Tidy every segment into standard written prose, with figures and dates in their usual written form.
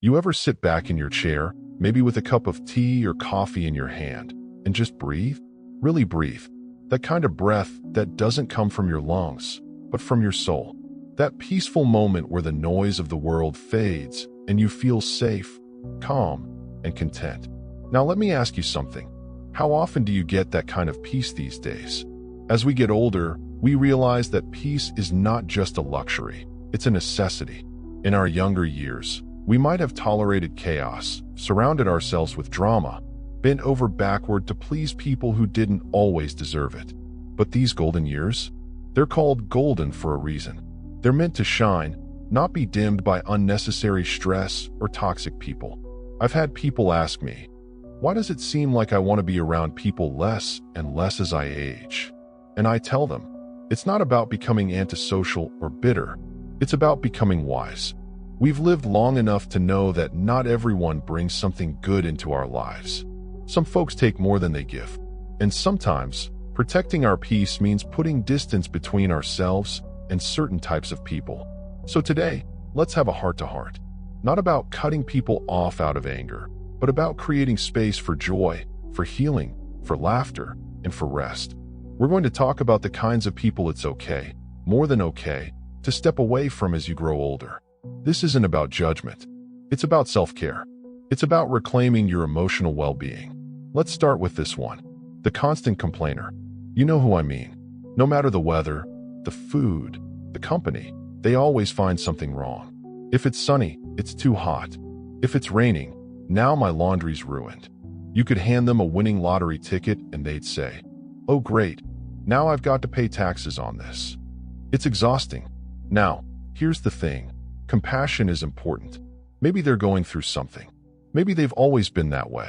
You ever sit back in your chair, maybe with a cup of tea or coffee in your hand, and just breathe? Really breathe. That kind of breath that doesn't come from your lungs, but from your soul. That peaceful moment where the noise of the world fades and you feel safe, calm, and content. Now let me ask you something. How often do you get that kind of peace these days? As we get older, we realize that peace is not just a luxury, it's a necessity. In our younger years, we might have tolerated chaos, surrounded ourselves with drama, bent over backward to please people who didn't always deserve it. But these golden years? They're called golden for a reason. They're meant to shine, not be dimmed by unnecessary stress or toxic people. I've had people ask me, why does it seem like I want to be around people less and less as I age? And I tell them, it's not about becoming antisocial or bitter. It's about becoming wise. We've lived long enough to know that not everyone brings something good into our lives. Some folks take more than they give. And sometimes, protecting our peace means putting distance between ourselves and certain types of people. So today, let's have a heart-to-heart. Not about cutting people off out of anger, but about creating space for joy, for healing, for laughter, and for rest. We're going to talk about the kinds of people it's okay, more than okay, to step away from as you grow older. This isn't about judgment. It's about self-care. It's about reclaiming your emotional well-being. Let's start with this one. The constant complainer. You know who I mean. No matter the weather, the food, the company, they always find something wrong. If it's sunny, it's too hot. If it's raining, now my laundry's ruined. You could hand them a winning lottery ticket and they'd say, oh great, now I've got to pay taxes on this. It's exhausting. Now, here's the thing. Compassion is important. Maybe they're going through something. Maybe they've always been that way.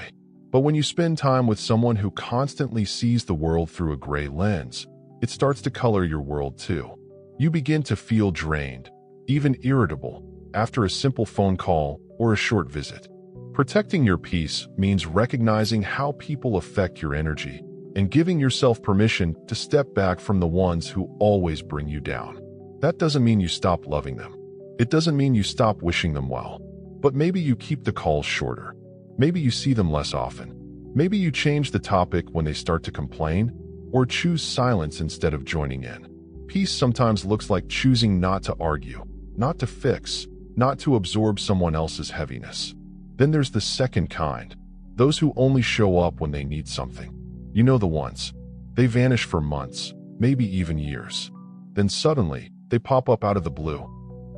But when you spend time with someone who constantly sees the world through a gray lens, it starts to color your world too. You begin to feel drained, even irritable, after a simple phone call or a short visit. Protecting your peace means recognizing how people affect your energy and giving yourself permission to step back from the ones who always bring you down. That doesn't mean you stop loving them. It doesn't mean you stop wishing them well. But maybe you keep the calls shorter. Maybe you see them less often. Maybe you change the topic when they start to complain, or choose silence instead of joining in. Peace sometimes looks like choosing not to argue, not to fix, not to absorb someone else's heaviness. Then there's the second kind, those who only show up when they need something. You know the ones. They vanish for months, maybe even years. Then suddenly, they pop up out of the blue.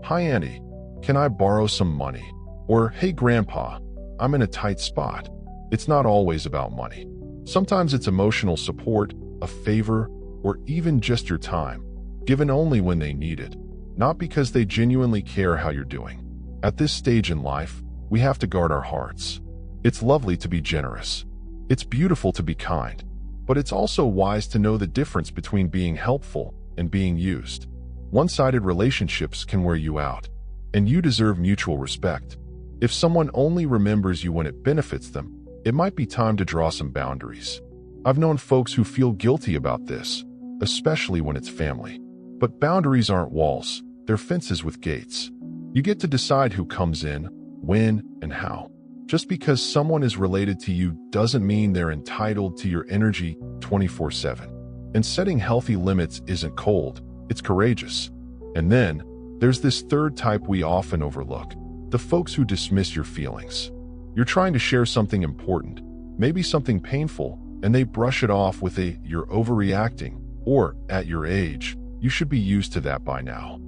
Hi Auntie, can I borrow some money? Or, hey Grandpa, I'm in a tight spot. It's not always about money. Sometimes it's emotional support, a favor, or even just your time, given only when they need it, not because they genuinely care how you're doing. At this stage in life, we have to guard our hearts. It's lovely to be generous. It's beautiful to be kind, but it's also wise to know the difference between being helpful and being used. One-sided relationships can wear you out, and you deserve mutual respect. If someone only remembers you when it benefits them, it might be time to draw some boundaries. I've known folks who feel guilty about this, especially when it's family. But boundaries aren't walls, they're fences with gates. You get to decide who comes in, when, and how. Just because someone is related to you doesn't mean they're entitled to your energy 24/7. And setting healthy limits isn't cold, it's courageous. And then, there's this third type we often overlook, the folks who dismiss your feelings. You're trying to share something important, maybe something painful, and they brush it off with a, you're overreacting, or, at your age, you should be used to that by now.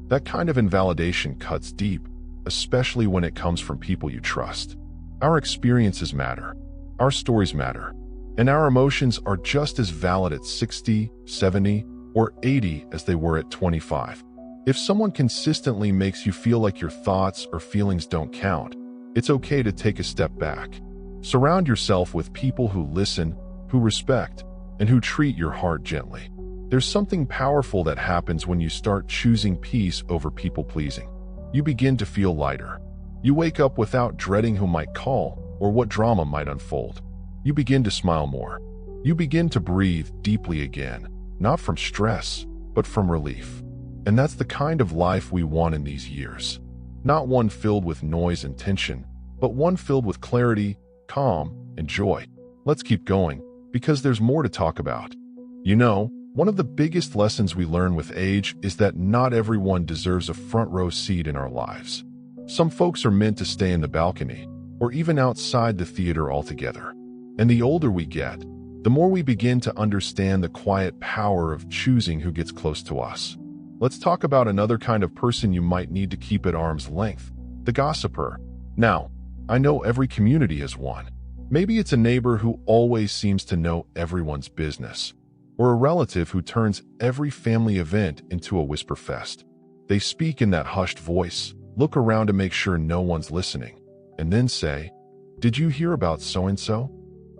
That kind of invalidation cuts deep, especially when it comes from people you trust. Our experiences matter, our stories matter, and our emotions are just as valid at 60, 70, or 80 as they were at 25. If someone consistently makes you feel like your thoughts or feelings don't count, it's okay to take a step back. Surround yourself with people who listen, who respect, and who treat your heart gently. There's something powerful that happens when you start choosing peace over people-pleasing. You begin to feel lighter. You wake up without dreading who might call or what drama might unfold. You begin to smile more. You begin to breathe deeply again, not from stress, but from relief. And that's the kind of life we want in these years. Not one filled with noise and tension, but one filled with clarity, calm, and joy. Let's keep going, because there's more to talk about. You know, one of the biggest lessons we learn with age is that not everyone deserves a front row seat in our lives. Some folks are meant to stay in the balcony, or even outside the theater altogether. And the older we get, the more we begin to understand the quiet power of choosing who gets close to us. Let's talk about another kind of person you might need to keep at arm's length, the gossiper. Now, I know every community has one. Maybe it's a neighbor who always seems to know everyone's business, or a relative who turns every family event into a whisper fest. They speak in that hushed voice, look around to make sure no one's listening, and then say, "Did you hear about so-and-so?"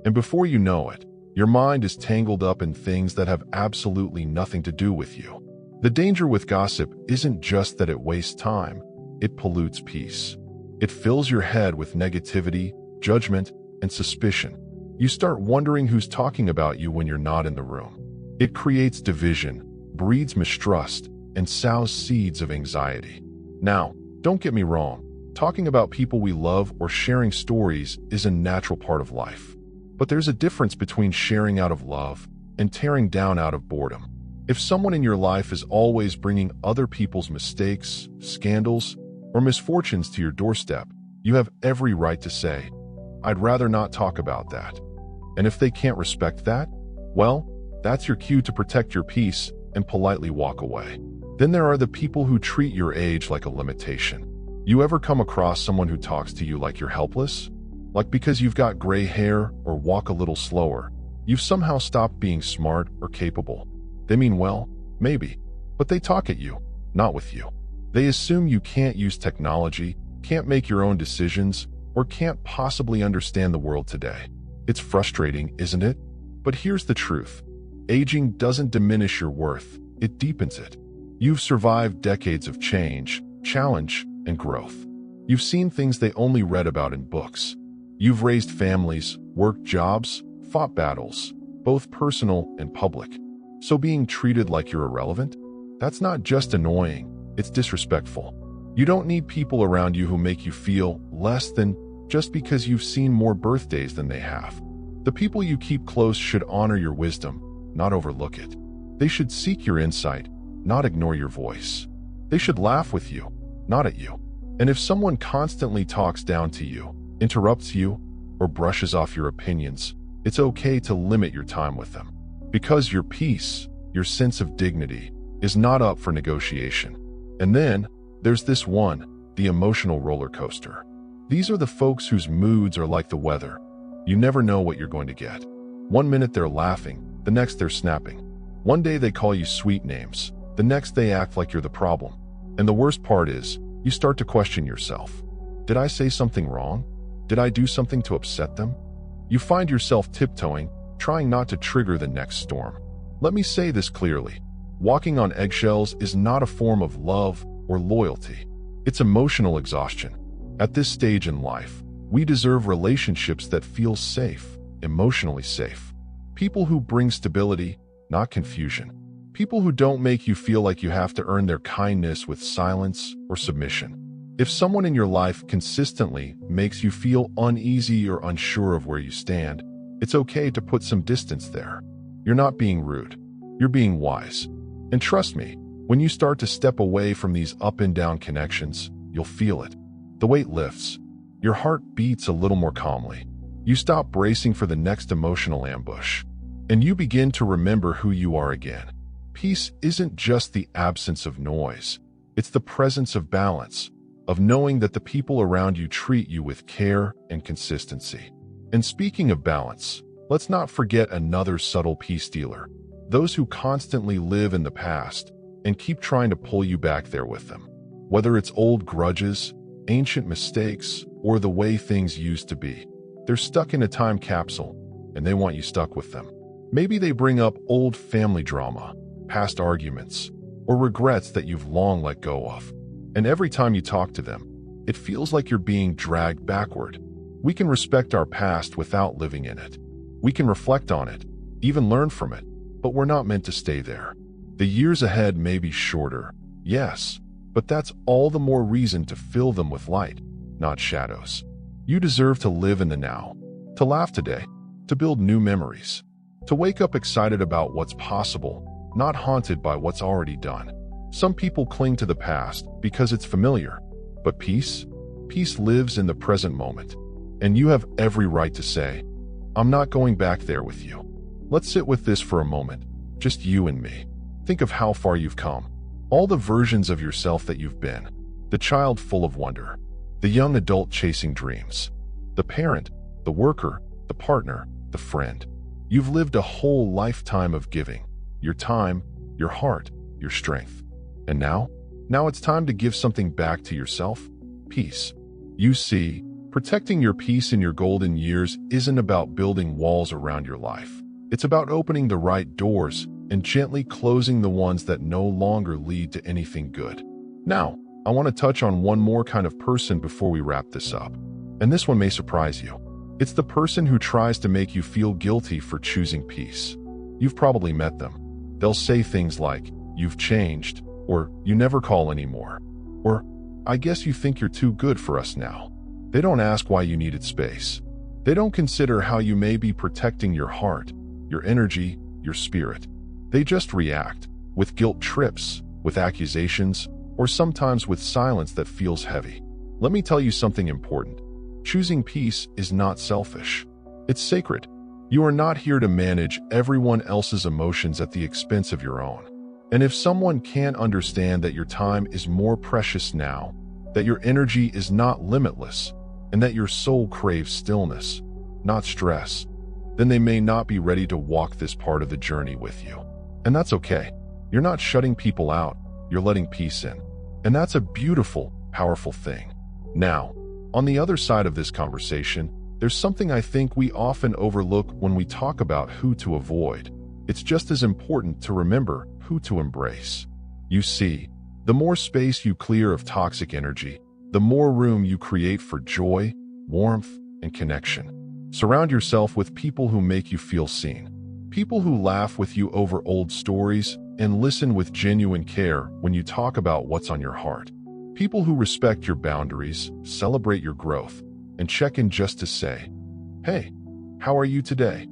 And before you know it, your mind is tangled up in things that have absolutely nothing to do with you. The danger with gossip isn't just that it wastes time, it pollutes peace. It fills your head with negativity, judgment, and suspicion. You start wondering who's talking about you when you're not in the room. It creates division, breeds mistrust, and sows seeds of anxiety. Now, don't get me wrong, talking about people we love or sharing stories is a natural part of life. But there's a difference between sharing out of love and tearing down out of boredom. If someone in your life is always bringing other people's mistakes, scandals, or misfortunes to your doorstep, you have every right to say, "I'd rather not talk about that." And if they can't respect that, well, that's your cue to protect your peace and politely walk away. Then there are the people who treat your age like a limitation. You ever come across someone who talks to you like you're helpless? Like because you've got gray hair or walk a little slower, you've somehow stopped being smart or capable. They mean well, maybe, but they talk at you, not with you. They assume you can't use technology, can't make your own decisions, or can't possibly understand the world today. It's frustrating, isn't it? But here's the truth. Aging doesn't diminish your worth, it deepens it. You've survived decades of change, challenge, and growth. You've seen things they only read about in books. You've raised families, worked jobs, fought battles, both personal and public. So being treated like you're irrelevant? That's not just annoying, it's disrespectful. You don't need people around you who make you feel less than just because you've seen more birthdays than they have. The people you keep close should honor your wisdom, not overlook it. They should seek your insight, not ignore your voice. They should laugh with you, not at you. And if someone constantly talks down to you, interrupts you, or brushes off your opinions, it's okay to limit your time with them. Because your peace, your sense of dignity, is not up for negotiation. And then, there's this one, the emotional roller coaster. These are the folks whose moods are like the weather. You never know what you're going to get. One minute they're laughing, the next they're snapping. One day they call you sweet names, the next they act like you're the problem. And the worst part is, you start to question yourself. Did I say something wrong? Did I do something to upset them? You find yourself tiptoeing, trying not to trigger the next storm. Let me say this clearly. Walking on eggshells is not a form of love or loyalty. It's emotional exhaustion. At this stage in life, we deserve relationships that feel safe, emotionally safe. People who bring stability, not confusion. People who don't make you feel like you have to earn their kindness with silence or submission. If someone in your life consistently makes you feel uneasy or unsure of where you stand, it's okay to put some distance there. You're not being rude. You're being wise. And trust me, when you start to step away from these up and down connections, you'll feel it. The weight lifts. Your heart beats a little more calmly. You stop bracing for the next emotional ambush. And you begin to remember who you are again. Peace isn't just the absence of noise. It's the presence of balance, of knowing that the people around you treat you with care and consistency. And speaking of balance, let's not forget another subtle peace stealer. Those who constantly live in the past and keep trying to pull you back there with them. Whether it's old grudges, ancient mistakes, or the way things used to be. They're stuck in a time capsule, and they want you stuck with them. Maybe they bring up old family drama, past arguments, or regrets that you've long let go of. And every time you talk to them, it feels like you're being dragged backward. We can respect our past without living in it. We can reflect on it, even learn from it, but we're not meant to stay there. The years ahead may be shorter, yes, but that's all the more reason to fill them with light, not shadows. You deserve to live in the now, to laugh today, to build new memories, to wake up excited about what's possible, not haunted by what's already done. Some people cling to the past because it's familiar, but peace lives in the present moment. And you have every right to say, I'm not going back there with you. Let's sit with this for a moment, just you and me. Think of how far you've come, all the versions of yourself that you've been, the child full of wonder, the young adult chasing dreams, the parent, the worker, the partner, the friend. You've lived a whole lifetime of giving, your time, your heart, your strength. And now it's time to give something back to yourself, peace. You see, protecting your peace in your golden years isn't about building walls around your life. It's about opening the right doors and gently closing the ones that no longer lead to anything good. Now, I want to touch on one more kind of person before we wrap this up. And this one may surprise you. It's the person who tries to make you feel guilty for choosing peace. You've probably met them. They'll say things like, "You've changed," or "You never call anymore," or "I guess you think you're too good for us now." They don't ask why you needed space. They don't consider how you may be protecting your heart, your energy, your spirit. They just react, with guilt trips, with accusations, or sometimes with silence that feels heavy. Let me tell you something important. Choosing peace is not selfish. It's sacred. You are not here to manage everyone else's emotions at the expense of your own. And if someone can't understand that your time is more precious now, that your energy is not limitless, and that your soul craves stillness, not stress, then they may not be ready to walk this part of the journey with you. And that's okay. You're not shutting people out, you're letting peace in. And that's a beautiful, powerful thing. Now, on the other side of this conversation, there's something I think we often overlook when we talk about who to avoid. It's just as important to remember who to embrace. You see, the more space you clear of toxic energy, the more room you create for joy, warmth, and connection. Surround yourself with people who make you feel seen. People who laugh with you over old stories and listen with genuine care when you talk about what's on your heart. People who respect your boundaries, celebrate your growth, and check in just to say, "Hey, how are you today?"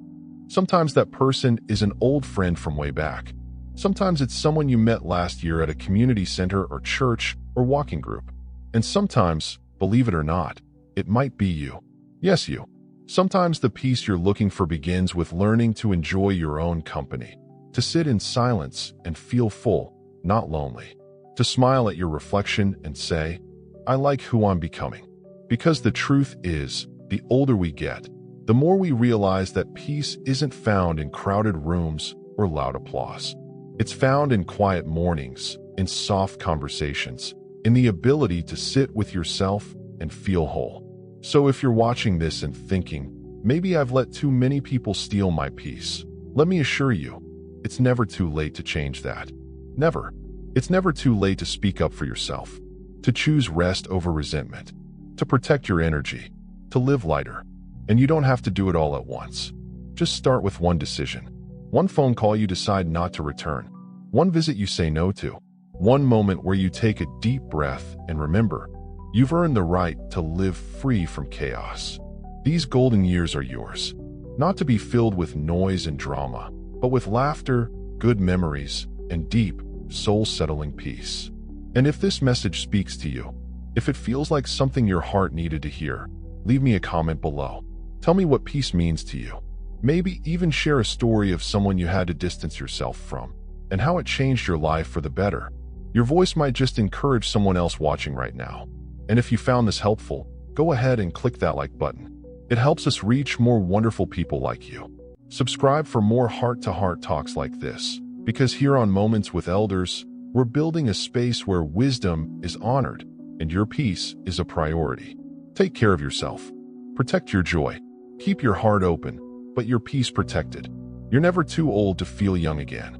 Sometimes that person is an old friend from way back. Sometimes it's someone you met last year at a community center or church or walking group. And sometimes, believe it or not, it might be you. Yes, you. Sometimes the peace you're looking for begins with learning to enjoy your own company, to sit in silence and feel full, not lonely, to smile at your reflection and say, "I like who I'm becoming." Because the truth is, the older we get, the more we realize that peace isn't found in crowded rooms or loud applause. It's found in quiet mornings, in soft conversations, in the ability to sit with yourself and feel whole. So if you're watching this and thinking, maybe I've let too many people steal my peace, let me assure you, it's never too late to change that. Never. It's never too late to speak up for yourself, to choose rest over resentment, to protect your energy, to live lighter. And you don't have to do it all at once. Just start with one decision. One phone call you decide not to return. One visit you say no to. One moment where you take a deep breath and remember, you've earned the right to live free from chaos. These golden years are yours, not to be filled with noise and drama, but with laughter, good memories, and deep, soul-settling peace. And if this message speaks to you, if it feels like something your heart needed to hear, leave me a comment below. Tell me what peace means to you. Maybe even share a story of someone you had to distance yourself from, and how it changed your life for the better. Your voice might just encourage someone else watching right now. And if you found this helpful, go ahead and click that like button. It helps us reach more wonderful people like you. Subscribe for more heart-to-heart talks like this, because here on Moments with Elders, we're building a space where wisdom is honored and your peace is a priority. Take care of yourself. Protect your joy. Keep your heart open, but your peace protected. You're never too old to feel young again.